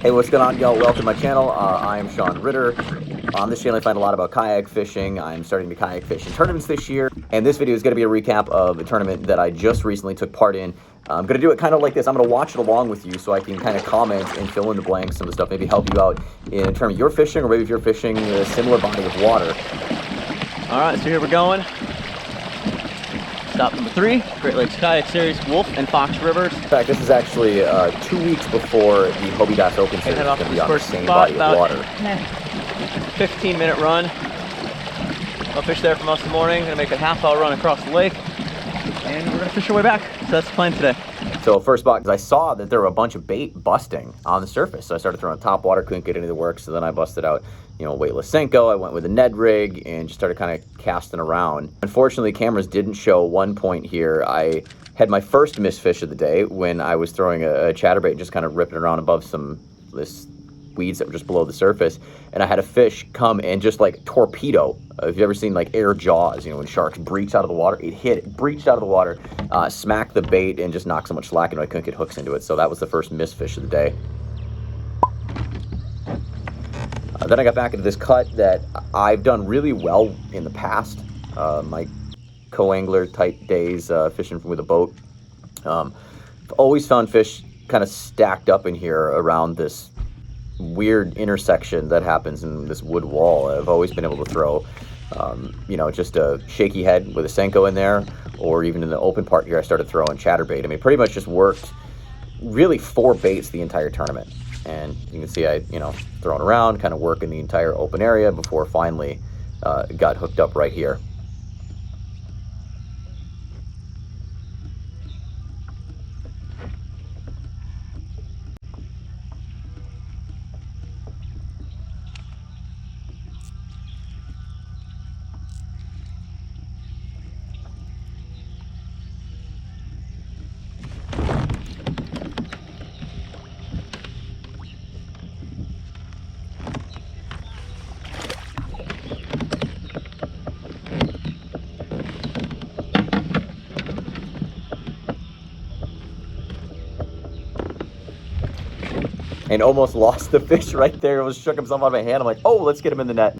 Hey, what's going on, y'all? Welcome to my channel. I am Sean Ritter. On this channel, I find a lot about kayak fishing. I'm starting to kayak fish in tournaments this year, and this video is going to be a recap of a tournament that I just recently took part in. I'm going to do it kind of like this. I'm going to watch it along with you so I can kind of comment and fill in the blanks, some of the stuff, maybe help you out in terms of your fishing, or maybe if you're fishing a similar body of water. All right, so here we're going. Stop number 3, Great Lakes Kayak Series, Wolf and Fox Rivers. In fact, this is actually 2 weeks before the Hobie Bass Open Series is going to be on the same body of water. 15-minute run. I'll fish there for most of the morning. Gonna make a half-hour run across the lake, and we're gonna fish our way back. So that's the plan today. So first spot, because I saw that there were a bunch of bait busting on the surface, so I started throwing top water, couldn't get any of the work, so then I busted out, weightless Senko. I went with a Ned rig and just started kind of casting around. Unfortunately, cameras didn't show one point here. I had my first miss fish of the day when I was throwing a chatterbait and just kind of ripping around above this weeds that were just below the surface, and I had a fish come and just like torpedo. If you've ever seen like air jaws, when sharks breach out of the water, it breached out of the water, smacked the bait, and just knocked so much slack into it I couldn't get hooks into it. So that was the first miss fish of the day. Then I got back into this cut that I've done really well in the past. My co-angler type days, fishing with a boat. I've always found fish kind of stacked up in here around this weird intersection that happens in this wood wall. I've always been able to throw, just a shaky head with a Senko in there, or even in the open part here, I started throwing chatterbait. I mean, pretty much just worked really 4 baits the entire tournament. And you can see I, throwing around, kind of working the entire open area before finally got hooked up right here. And almost lost the fish right there. It was shook himself out of my hand. I'm like, oh, let's get him in the net.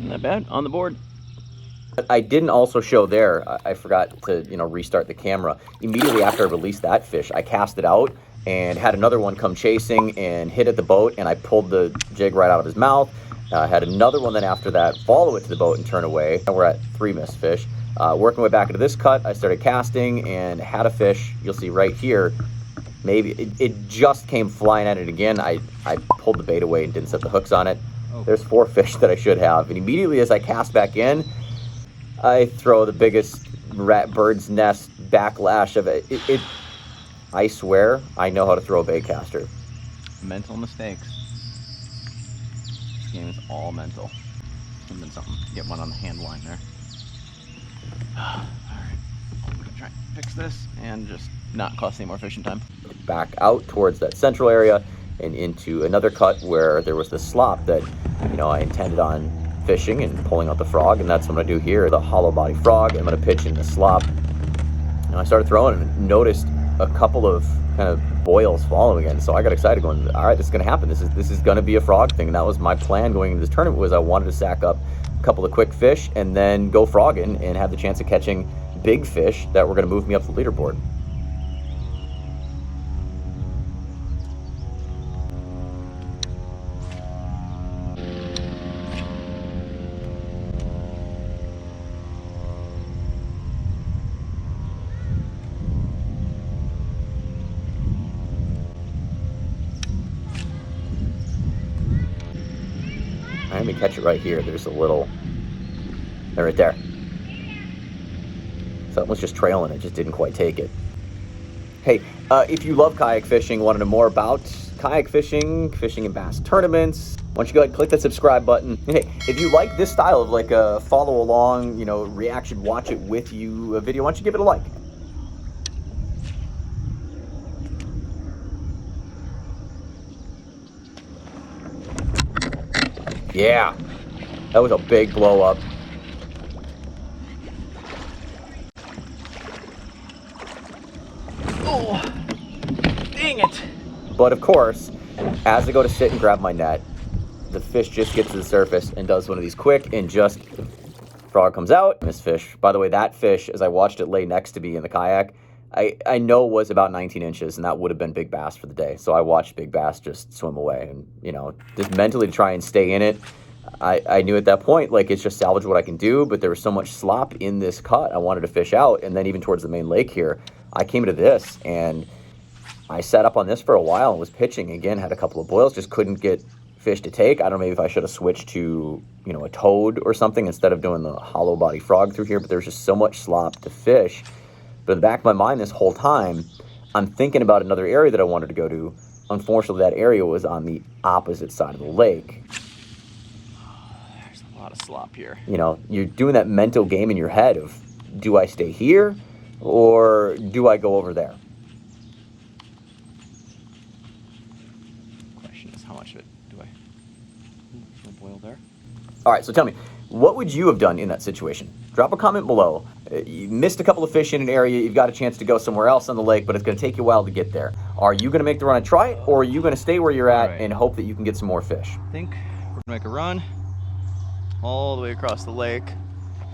Not bad, on the board. But I didn't also show there, I forgot to, restart the camera. Immediately after I released that fish, I cast it out and had another one come chasing and hit at the boat, and I pulled the jig right out of his mouth. I had another one then after that follow it to the boat and turn away. And we're at 3 missed fish. Working my way back into this cut, I started casting and had a fish. You'll see right here. Maybe it just came flying at it again. I pulled the bait away and didn't set the hooks on it. Oh. There's 4 fish that I should have. And immediately as I cast back in, I throw the biggest bird's nest backlash of it. I swear I know how to throw a bait caster. Mental mistakes. This game is all mental. Should have been something. Get one on the hand line there. All right. I'm going to try and fix this and just not cost any more fishing time. Back out towards that central area and into another cut where there was this slop that, I intended on fishing and pulling out the frog, and that's what I'm gonna do here, the hollow body frog. I'm gonna pitch in the slop. And I started throwing and noticed a couple of kind of boils following it. So I got excited going, all right, this is gonna happen. This is gonna be a frog thing. And that was my plan going into this tournament, was I wanted to sack up a couple of quick fish and then go frogging and have the chance of catching big fish that were gonna move me up the leaderboard. Let me catch it right here. There's a little, right there. Something was just trailing it, just didn't quite take it. Hey, if you love kayak fishing, want to know more about kayak fishing, fishing in bass tournaments, why don't you go ahead and click that subscribe button. And hey, if you like this style of like a follow along, reaction, watch it with you video, why don't you give it a like? Yeah, that was a big blow up. Oh, dang it. But of course, as I go to sit and grab my net, the fish just gets to the surface and does one of these quick and just frog comes out. This fish, by the way, that fish, as I watched it lay next to me in the kayak, I know was about 19 inches, and that would have been big bass for the day. So I watched big bass just swim away, and you know, just mentally to try and stay in it. I knew at that point, like, it's just salvage what I can do, but there was so much slop in this cut I wanted to fish out. And then even towards the main lake here, I came to this and I sat up on this for a while and was pitching again, had a couple of boils, just couldn't get fish to take. I don't know, maybe if I should have switched to, you know, a toad or something instead of doing the hollow body frog through here, but there's just so much slop to fish. But in the back of my mind this whole time, I'm thinking about another area that I wanted to go to. Unfortunately, that area was on the opposite side of the lake. There's a lot of slop here. You know, you're doing that mental game in your head of, do I stay here or do I go over there? Question is, how much of it do I boil there? All right, so tell me, what would you have done in that situation? Drop a comment below. You missed a couple of fish in an area, you've got a chance to go somewhere else on the lake, but it's going to take you a while to get there. Are you going to make the run and try it, or are you going to stay where you're at and hope that you can get some more fish? I think we're going to make a run all the way across the lake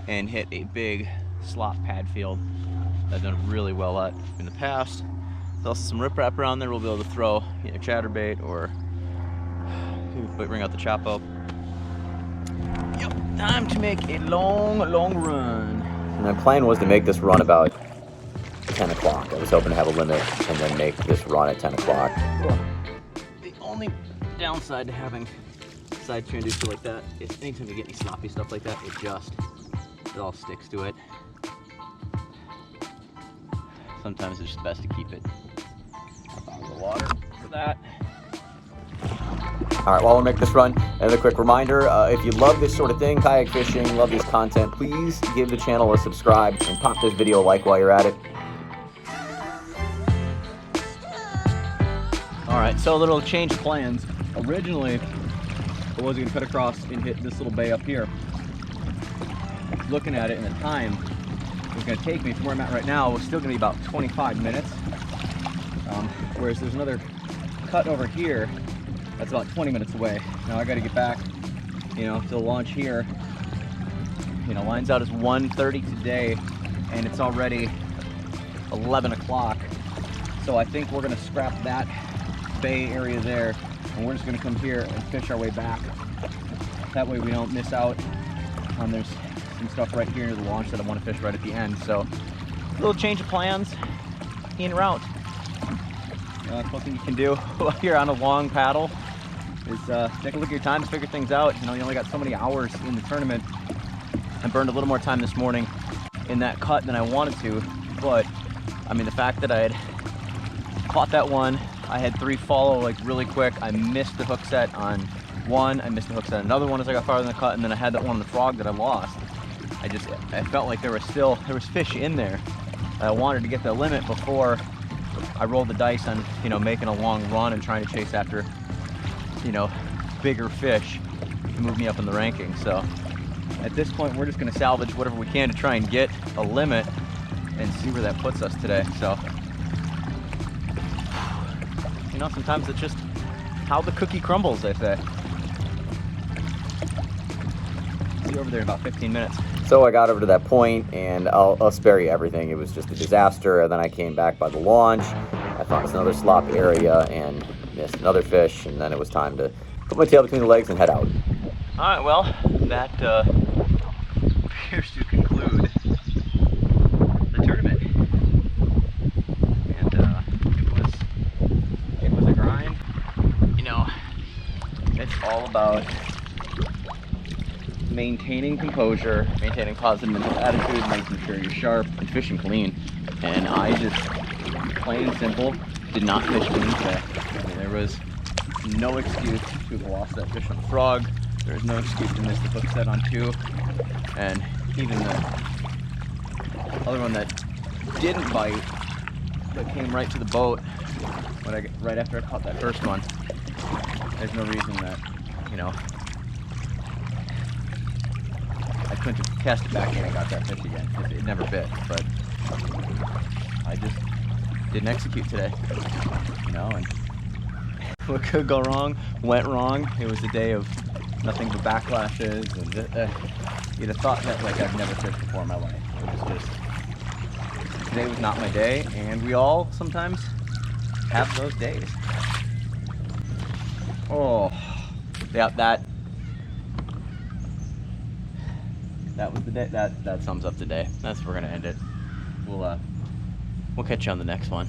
and hit a big slop pad field that I've done really well at in the past. There's also some riprap around there. We'll be able to throw either chatterbait or bring out the chapo. Yep, time to make a long run. And my plan was to make this run about 10 o'clock. I was hoping to have a limit and then make this run at 10 o'clock. The only downside to having side transducer like that is anytime you get any sloppy stuff like that, it all sticks to it. Sometimes it's just best to keep it out of the water for that. All right, while we make this run, another quick reminder, if you love this sort of thing, kayak fishing, love this content, please give the channel a subscribe and pop this video a like while you're at it. All right, so a little change of plans. Originally, I was gonna cut across and hit this little bay up here. Looking at it and the time it was gonna take me from where I'm at right now was still gonna be about 25 minutes. Whereas there's another cut over here that's about 20 minutes away. Now I gotta get back, you know, to the launch here. You know, lines out is 1:30 today and it's already 11 o'clock. So I think we're gonna scrap that bay area there and we're just gonna come here and fish our way back. That way we don't miss out on, there's some stuff right here near the launch that I want to fish right at the end. So a little change of plans en route. That's one thing you can do while you're on a long paddle is take a look at your time to figure things out. You know, you only got so many hours in the tournament. I burned a little more time this morning in that cut than I wanted to, but I mean, the fact that I had caught that one, I had 3 follow like really quick. I missed the hook set on one, I missed the hook set on another one as I got farther in the cut, and then I had that one on the frog that I lost. I felt like there was fish in there. I wanted to get the limit before I rolled the dice on, you know, making a long run and trying to chase after, you know, bigger fish to move me up in the ranking. So at this point, we're just going to salvage whatever we can to try and get a limit and see where that puts us today. So, you know, sometimes it's just how the cookie crumbles, they say. See you over there in about 15 minutes. So I got over to that point, and I'll spare you everything. It was just a disaster, and then I came back by the launch. I found another slop area and missed another fish, and then it was time to put my tail between the legs and head out. All right, well, that appears to conclude the tournament. And it was a grind. You know, it's all about maintaining composure, maintaining positive mental attitude, making sure you're sharp, and fishing clean. And I just, plain and simple, did not fish clean today. I mean, there was no excuse to have lost that fish on the frog. There was no excuse to miss the hook set on 2. And even the other one that didn't bite, that came right to the boat right after I caught that first one, there's no reason that, you know, I couldn't have cast it back in and got that fish again, because it never bit. But I just didn't execute today, you know, and what could go wrong went wrong. It was a day of nothing but backlashes, and you'd have thought that like I've never fished before in my life. It was just, today was not my day, and we all sometimes have those days. Oh, yeah, that was the day. That sums up the day. That's where we're gonna end it. We'll catch you on the next one.